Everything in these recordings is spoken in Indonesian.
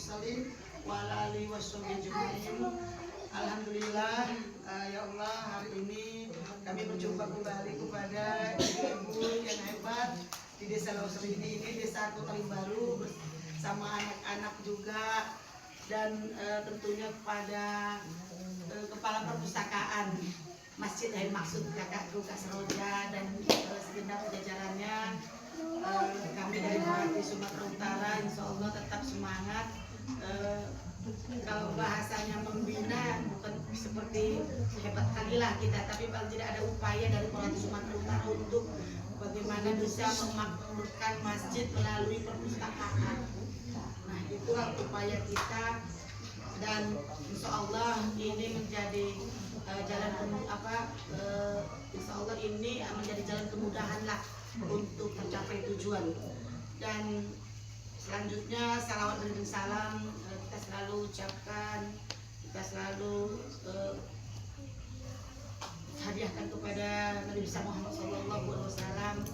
mursalin wa ala alihi washabihi ajmain. Alhamdulillah, ya Allah, hari ini kami berjumpa kembali kepada ibu-ibu yang hebat di Desa Lawasri ini desa aku paling baru bersama anak-anak juga, dan tentunya kepada kepala perpustakaan Masjid Ain Maksud kakakku Kak Seroja dan segenap jajarannya. Kami dari Merapi Sumatera Utara insya Allah tetap semangat. Kalau bahasanya membina bukan seperti hebat kalilah kita, tapi paling tidak ada upaya dari Merapi Sumatera Utara untuk bagaimana bisa memakmurkan masjid melalui perpustakaan. Nah, itulah upaya kita, dan insya Allah ini menjadi jalan insya Allah ini menjadi jalan kemudahan lah untuk mencapai tujuan. Dan selanjutnya salawat dan salam kita selalu ucapkan, kita selalu hadiahkan kepada Nabi besar Muhammad SAW.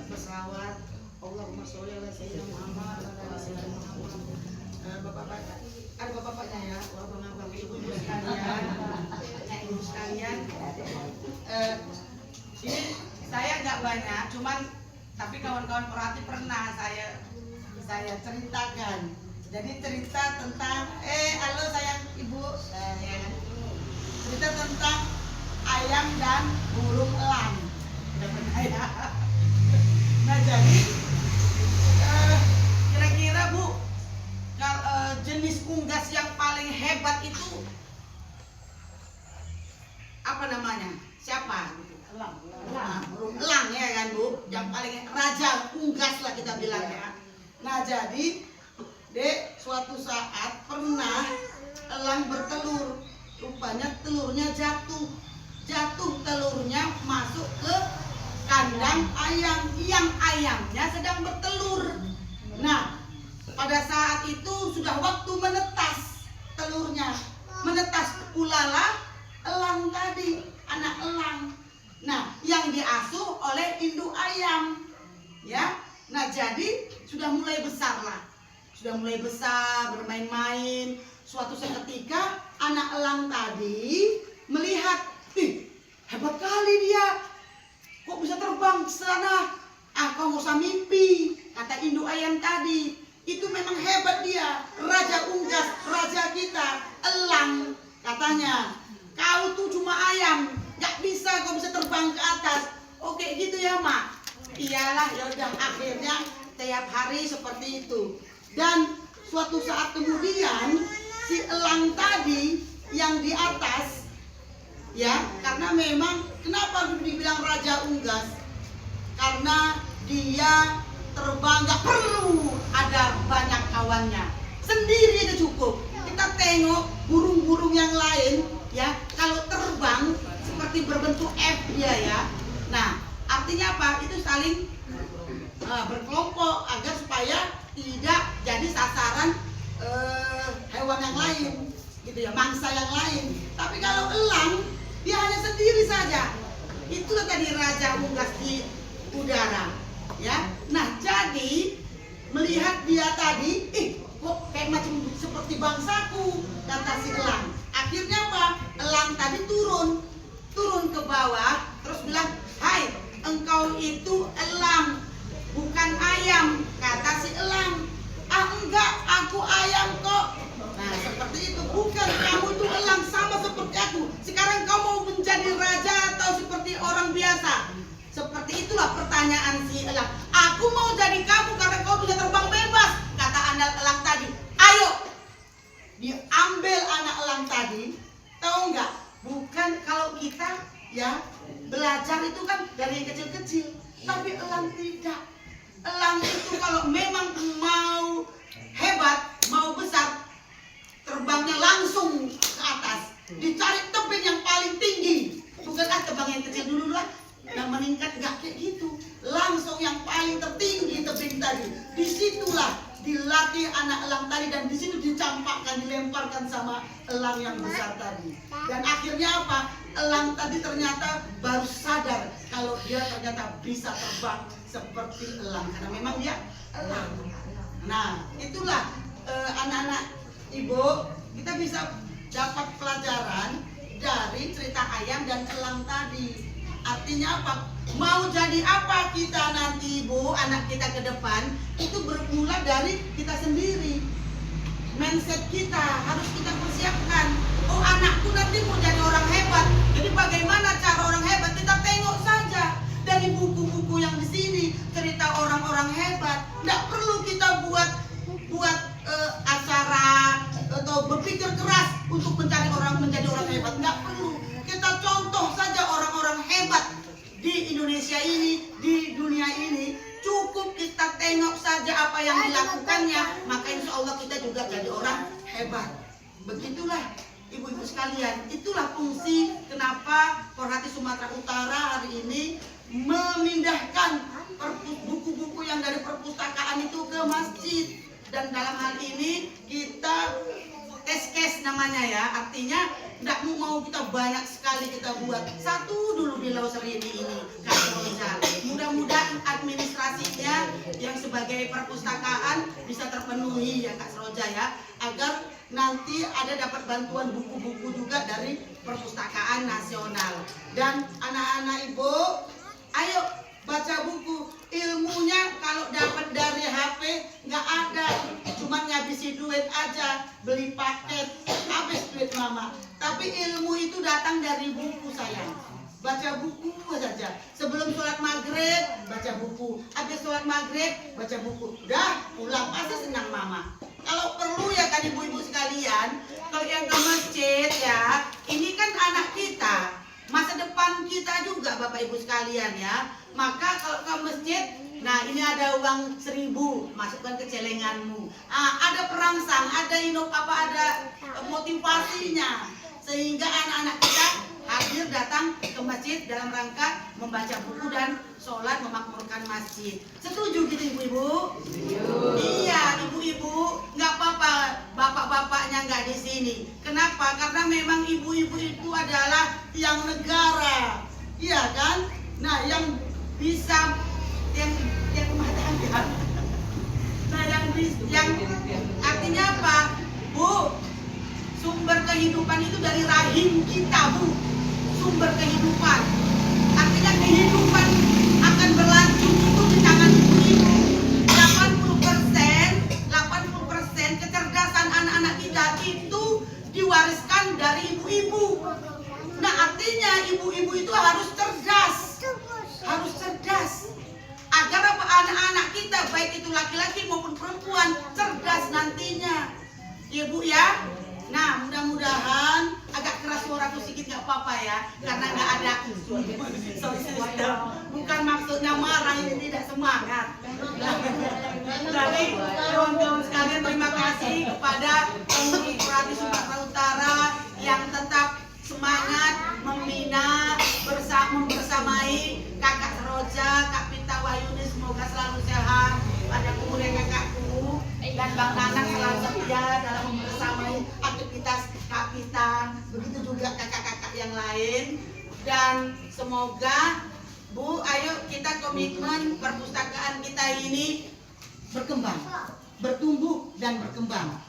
Berselawat Allahumma sholli ala sayyidina Muhammad wa ala sayyidina Muhammad. Bapak-bapak, ada bapak-bapaknya ya, abang-abang, ibu-ibu sekalian, ini saya nggak banyak, cuman tapi kawan-kawan Perhati pernah saya ceritakan. Jadi cerita tentang halo sayang ibu, cerita tentang ayam dan burung elang. Udah pernah ya? Nah, jadi kira-kira Bu, jenis unggas yang paling hebat itu apa namanya? Siapa? Elang. Burung elang ya kan Bu? Yang paling raja unggas lah kita bilang ya. Nah, jadi Dek, suatu saat pernah elang bertelur. Rupanya telurnya jatuh telurnya masuk ke kandang ayam yang ayamnya sedang bertelur. Nah, pada saat itu sudah waktu menetas telurnya. Menetas pula lah elang tadi, anak elang. Nah, yang diasuh oleh induk ayam. Ya. Nah, jadi sudah mulai besar lah. Sudah mulai besar, bermain-main. Suatu seketika anak elang tadi melihat, hebat kali dia. Kok bisa terbang ke sana? Kau nggak usah mimpi, kata induk ayam tadi. Itu memang hebat dia, raja unggas, raja kita, elang. Katanya, kau tuh cuma ayam, nggak bisa kau bisa terbang ke atas. Oke gitu ya Mak? Iyalah, yaudah, akhirnya tiap hari seperti itu. Dan suatu saat kemudian si elang tadi yang di atas, ya, karena memang kenapa dibilang raja unggas? Karena dia terbang nggak perlu ada banyak kawannya, sendiri itu cukup. Kita tengok burung-burung yang lain, ya, kalau terbang seperti berbentuk F dia ya. Nah, artinya apa? Itu saling berkelompok agar supaya tidak jadi sasaran hewan yang lain, gitu ya, mangsa yang lain. Tapi kalau elang dia hanya sendiri saja. Itulah tadi raja unggas di udara, ya. Nah, jadi melihat dia tadi, kok kayak macam seperti bangsaku, kata si elang. Akhirnya apa? Elang tadi turun ke bawah, terus bilang, hai, engkau itu elang, bukan ayam, kata si elang. Enggak, aku ayam kok. Nah, seperti itu. Bukan, kamu itu elang sama seperti aku. Sekarang kau mau menjadi raja atau seperti orang biasa? Seperti itulah pertanyaan si elang. Aku mau jadi kamu karena kau bisa terbang bebas, kata anak elang tadi. Ayo, diambil anak elang tadi. Tahu nggak? Bukan, kalau kita ya belajar itu kan dari yang kecil-kecil, tapi elang tidak. Elang itu kalau memang mau hebat, mau besar, terbangnya langsung ke atas. Dicari tebing yang paling tinggi. Bukan tebang yang kecil dulu lah, yang meningkat, nggak kayak gitu. Langsung yang paling tertinggi tebing tadi. Disitulah dilatih anak elang tadi, dan di situ dicampakkan, dilemparkan sama elang yang besar tadi. Dan akhirnya apa? Elang tadi ternyata baru sadar kalau dia ternyata bisa terbang seperti elang, karena memang dia elang. Nah, itulah anak-anak ibu, kita bisa dapat pelajaran dari cerita ayam dan elang tadi. Artinya apa? Mau jadi apa kita nanti ibu, anak kita ke depan, itu bermula dari kita sendiri. Mindset kita harus kita persiapkan. Oh, anakku nanti mau jadi orang hebat. Jadi bagaimana cara orang hebat? Kita tengok saja dari buku-buku yang di sini, cerita orang-orang hebat. Tidak perlu kita buat acara atau berpikir keras untuk mencari orang menjadi orang hebat. Nggak perlu. Kita contoh saja orang-orang hebat di Indonesia ini, di dunia ini. Cukup kita tengok saja apa yang dilakukannya, maka insya Allah kita juga jadi orang hebat. Begitulah ibu-ibu sekalian. Itulah fungsi kenapa Porhati Sumatera Utara hari ini memindahkan buku-buku yang dari perpustakaan itu ke masjid. Dan dalam hal ini kita tes namanya ya, artinya tidak mau kita banyak sekali kita buat, satu dulu di Lawseri ini Kak Roja. Mudah-mudahan administrasinya yang sebagai perpustakaan bisa terpenuhi ya Kak Roja ya, agar nanti ada dapat bantuan buku-buku juga dari perpustakaan nasional. Dan anak-anak ibu, ayo baca buku. Ilmunya kalau dapat dari HP nggak ada, cuma ngabisi duit aja, beli paket, habis duit mama. Tapi ilmu itu datang dari buku sayang. Baca buku saja. Sebelum sholat maghrib baca buku, habis sholat maghrib baca buku. Udah pulang pasti senang mama. Kalau perlu ya kan ibu-ibu sekalian, kalau yang ke masjid ya, ini kan anak kita, masa depan kita juga Bapak Ibu sekalian ya. Maka kalau ke masjid, nah ini ada uang 1.000, masukkan ke celenganmu. Ada perangsang, ada ada motivasinya, sehingga anak-anak kita hadir datang ke masjid dalam rangka membaca buku dan sholat memakmurkan masjid. Setuju gitu ibu-ibu? Iya ibu-ibu, nggak apa-apa bapak-bapaknya nggak di sini. Kenapa? Karena memang ibu-ibu itu adalah yang negara, iya kan? Nah yang bisa yang matangkan. Nah yang artinya apa, Bu? Sumber kehidupan itu dari rahim kita, Bu. Sumber kehidupan. Artinya kehidupan akan berlanjut itu di tangan ibu-ibu. 80% kecerdasan anak-anak kita itu diwariskan dari ibu-ibu. Nah, artinya ibu-ibu itu harus cerdas. Harus cerdas. Agar apa anak-anak kita baik itu laki-laki maupun perempuan cerdas nantinya. Ya, Bu ya. Nah, mudah-mudahan agak keras suaraku sedikit nggak apa-apa ya, karena nggak ada. Sorry, bukan maksudnya marah, ini tidak semangat. Jadi kawan-kawan sekalian, terima kasih kepada Porhati Sumatera Utara yang tetap semangat membina membersamai Kakak Roja, Kak Pita Wahyuni, semoga selalu sehat. Pada kemudian kakakku dan Bang Nanang selalu setia dalam membersamai aktivitas Kak Pita, begitu juga kakak-kakak yang lain. Dan semoga Bu, ayo kita komitmen perpustakaan kita ini berkembang, bertumbuh dan berkembang.